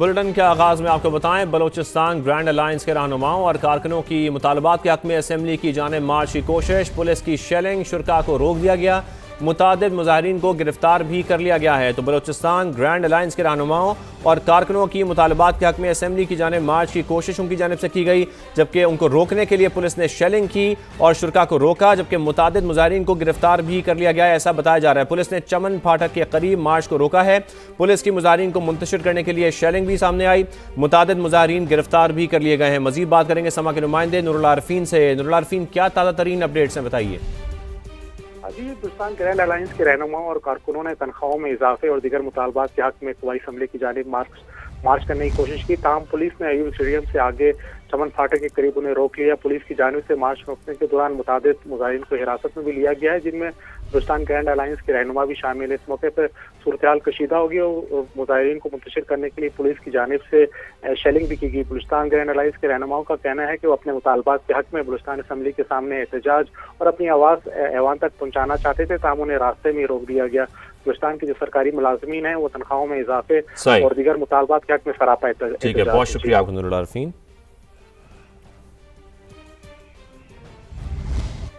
Bulletin کے آغاز میں آپ کو بتائیں، بلوچستان گرینڈ الائنس کے رہنماؤں اور کارکنوں کی مطالبات کے حق میں اسمبلی کی جانب مارچ کی کوشش، پولیس کی شیلنگ، شرکاء کو روک دیا گیا، متعدد مظاہرین کو گرفتار بھی کر لیا گیا ہے۔ تو بلوچستان گرینڈ الائنس کے رہنماؤں اور کارکنوں کی مطالبات کے حق میں اسمبلی کی جانب مارچ کی کوشش ان کی جانب سے کی گئی، جبکہ ان کو روکنے کے لیے پولیس نے شیلنگ کی اور شرکاء کو روکا، جبکہ متعدد مظاہرین کو گرفتار بھی کر لیا گیا ہے، ایسا بتایا جا رہا ہے۔ پولیس نے چمن پھاٹک کے قریب مارچ کو روکا ہے، پولیس کی مظاہرین کو منتشر کرنے کے لیے شیلنگ بھی سامنے آئی، متعدد مظاہرین گرفتار بھی کر لیے گئے ہیں۔ مزید بات کریں گے سما کے نمائندے نور اللہ عارفین سے۔ نور اللہ عارفین، کیا تازہ ترین اپڈیٹس ہیں، بتائیے۔ جی، ہندوستان گرینڈ الائنس کے رہنماؤں اور کارکنوں نے تنخواہوں میں اضافے اور دیگر مطالبات کے حق میں صوبائی اسمبلی کی جانب مارچ کرنے کی کوشش کی، تاہم پولیس نے ایوب اسٹیڈیم سے آگے چمن پھاٹک کے قریب انہیں روک لیا۔ پولیس کی جانب سے مارچ روکنے کے دوران متعدد مظاہرین کو حراست میں بھی لیا گیا ہے، جن میں ہندوستان گرینڈ الائنس کے رہنما بھی شامل ہے۔ اس موقع پر صورتحال کشیدہ ہوگی اور مظاہرین کو منتشر کرنے کے لیے پولیس کی جانب سے شیلنگ بھی کی گئی۔ بلوچستان گرینڈ الائنس کے رہنماؤں کا کہنا ہے کہ وہ اپنے مطالبات کے حق میں بلوچستان اسمبلی کے سامنے احتجاج اور اپنی آواز ایوان تک پہنچانا چاہتے تھے، تاہم انہیں راستے میں روک دیا گیا۔ بلوچستان کے جو سرکاری ملازمین ہیں وہ تنخواہوں میں اضافے اور دیگر مطالبات کے حق میں سراپا احتجاج۔ ٹھیک ہے، بہت شکریہ آپ کو نور اللہ عارفین۔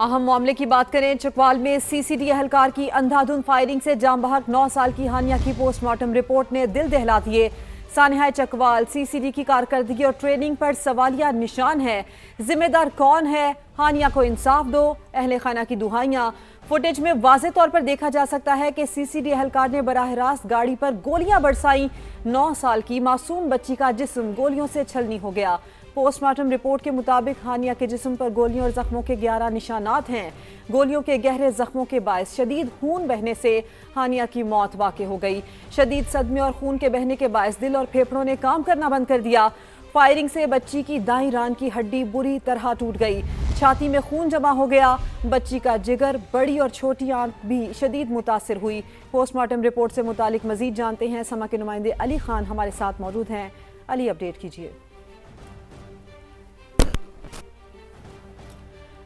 اہم معاملے کی بات کریں، چکوال میں سی سی ڈی اہلکار کی اندھا دھند فائرنگ سے جاں بحق 9 سال کی ہانیہ کی پوسٹ مارٹم رپورٹ نے دل دہلا دیے۔ سانحہ چکوال سی سی ڈی کی کارکردگی اور ٹریننگ پر سوالیہ نشان ہے۔ ذمہ دار کون ہے؟ ہانیہ کو انصاف دو، اہل خانہ کی دہائیاں۔ فوٹیج میں واضح طور پر دیکھا جا سکتا ہے کہ سی سی ڈی اہلکار نے براہ راست گاڑی پر گولیاں برسائیں۔ 9 سال کی معصوم بچی کا جسم گولیوں سے چھلنی ہو گیا۔ پوسٹ مارٹم رپورٹ کے مطابق ہانیہ کے جسم پر گولیوں اور زخموں کے 11 نشانات ہیں۔ گولیوں کے گہرے زخموں کے باعث شدید خون بہنے سے ہانیہ کی موت واقع ہو گئی۔ شدید صدمے اور خون کے بہنے کے باعث دل اور پھیپھڑوں نے کام کرنا بند کر دیا۔ فائرنگ سے بچی کی دائیں ران کی ہڈی بری طرح ٹوٹ گئی، چھاتی میں خون جمع ہو گیا، بچی کا جگر، بڑی اور چھوٹی آنکھ بھی شدید متاثر ہوئی۔ پوسٹ مارٹم رپورٹ سے متعلق مزید جانتے ہیں، سما کے نمائندے علی خان ہمارے ساتھ موجود ہیں۔ علی، اپڈیٹ کیجیے۔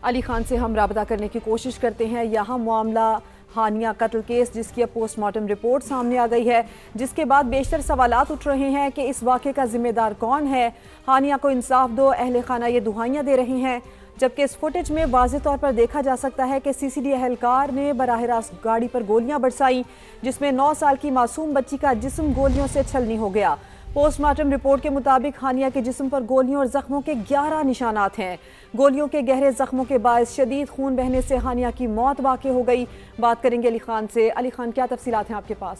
علی خان سے ہم رابطہ کرنے کی کوشش کرتے ہیں۔ یہاں معاملہ ہانیہ قتل کیس جس کی اب پوسٹ مارٹم رپورٹ سامنے آ گئی ہے، جس کے بعد بیشتر سوالات اٹھ رہے ہیں کہ اس واقعے کا ذمہ دار کون ہے؟ ہانیہ کو انصاف دو، اہل خانہ یہ دہائیاں دے رہے ہیں، جبکہ اس فوٹیج میں واضح طور پر دیکھا جا سکتا ہے کہ سی سی ڈی اہلکار نے براہ راست گاڑی پر گولیاں برسائیں، جس میں 9 سال کی معصوم بچی کا جسم گولیوں سے چھلنی ہو گیا۔ پوسٹ مارٹم رپورٹ کے مطابق ہانیہ کے جسم پر گولیوں اور زخموں کے 11 نشانات ہیں۔ گولیوں کے گہرے زخموں کے باعث شدید خون بہنے سے ہانیہ کی موت واقع ہو گئی۔ بات کریں گے علی خان سے۔ علی خان، کیا تفصیلات ہیں آپ کے پاس؟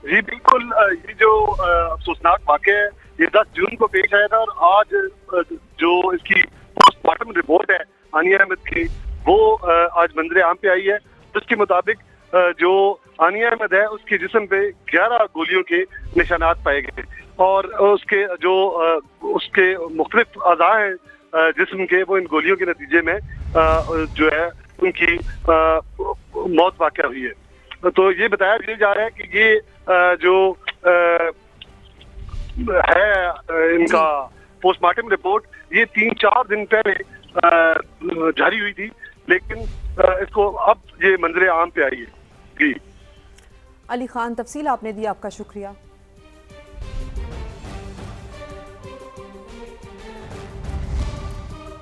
جی بالکل، یہ جو افسوسناک واقعہ ہے یہ 10 جون کو پیش آیا تھا، اور آج جو اس کی پوسٹ مارٹم رپورٹ ہے ہانیہ احمد کی، وہ آج منظر عام پہ آئی ہے۔ اس کے مطابق جو ہانیہ احمد ہے اس کے جسم پہ 11 گولیوں کے نشانات پائے گئے، اور اس کے مختلف اعضاء ہیں جسم کے، وہ ان گولیوں کے نتیجے میں جو ہے ان کی موت واقع ہوئی ہے۔ تو یہ بتایا جا رہا ہے کہ یہ جو ہے ان کا پوسٹ مارٹم رپورٹ، یہ 3-4 دن پہلے جاری ہوئی تھی، لیکن اس کو اب یہ منظر عام پہ آئی ہے۔ جی علی خان، تفصیل آپ نے دی، آپ کا شکریہ۔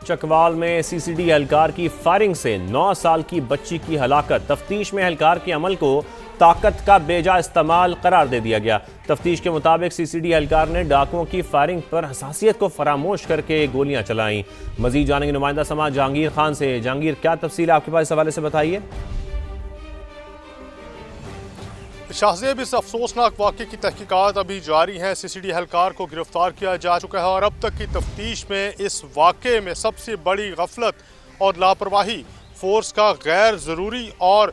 چکوال میں سی سی ڈی اہلکار کی فائرنگ سے 9 سال کی بچی کی ہلاکت، تفتیش میں اہلکار کے عمل کو طاقت کا بیجا استعمال قرار دے دیا گیا۔ تفتیش کے مطابق سی سی ڈی اہلکار نے ڈاکوؤں کی فائرنگ پر حساسیت کو فراموش کر کے گولیاں چلائیں۔ مزید جانیں گے نمائندہ سماج جہانگیر خان سے۔ جہانگیر، کیا تفصیل آپ کے پاس اس حوالے سے بتائیے۔ شاہزیب، اس افسوسناک واقعے کی تحقیقات ابھی جاری ہیں۔ سی سی ڈی اہلکار کو گرفتار کیا جا چکا ہے، اور اب تک کی تفتیش میں اس واقعے میں سب سے بڑی غفلت اور لاپرواہی فورس کا غیر ضروری اور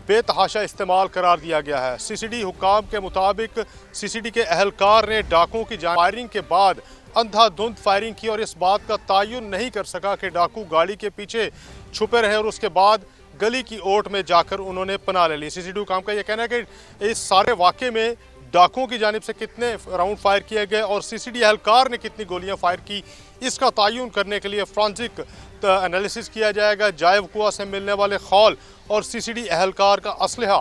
بے تحاشا استعمال قرار دیا گیا ہے۔ سی سی ڈی حکام کے مطابق سی سی ڈی کے اہلکار نے ڈاکوؤں کی فائرنگ کے بعد اندھا دھند فائرنگ کی، اور اس بات کا تعین نہیں کر سکا کہ ڈاکو گاڑی کے پیچھے چھپے رہے اور اس کے بعد گلی کی اوٹ میں جا کر انہوں نے پناہ لے لی۔ سی سی ڈی حکام کا یہ کہنا ہے کہ اس سارے واقعے میں ڈاکوؤں کی جانب سے کتنے راؤنڈ فائر کیے گئے اور سی سی ڈی اہلکار نے کتنی گولیاں فائر کی، اس کا تعین کرنے کے لیے فرانسک انالیسس کیا جائے گا۔ جائے وقوع سے ملنے والے خول اور سی سی ڈی اہلکار کا اسلحہ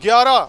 11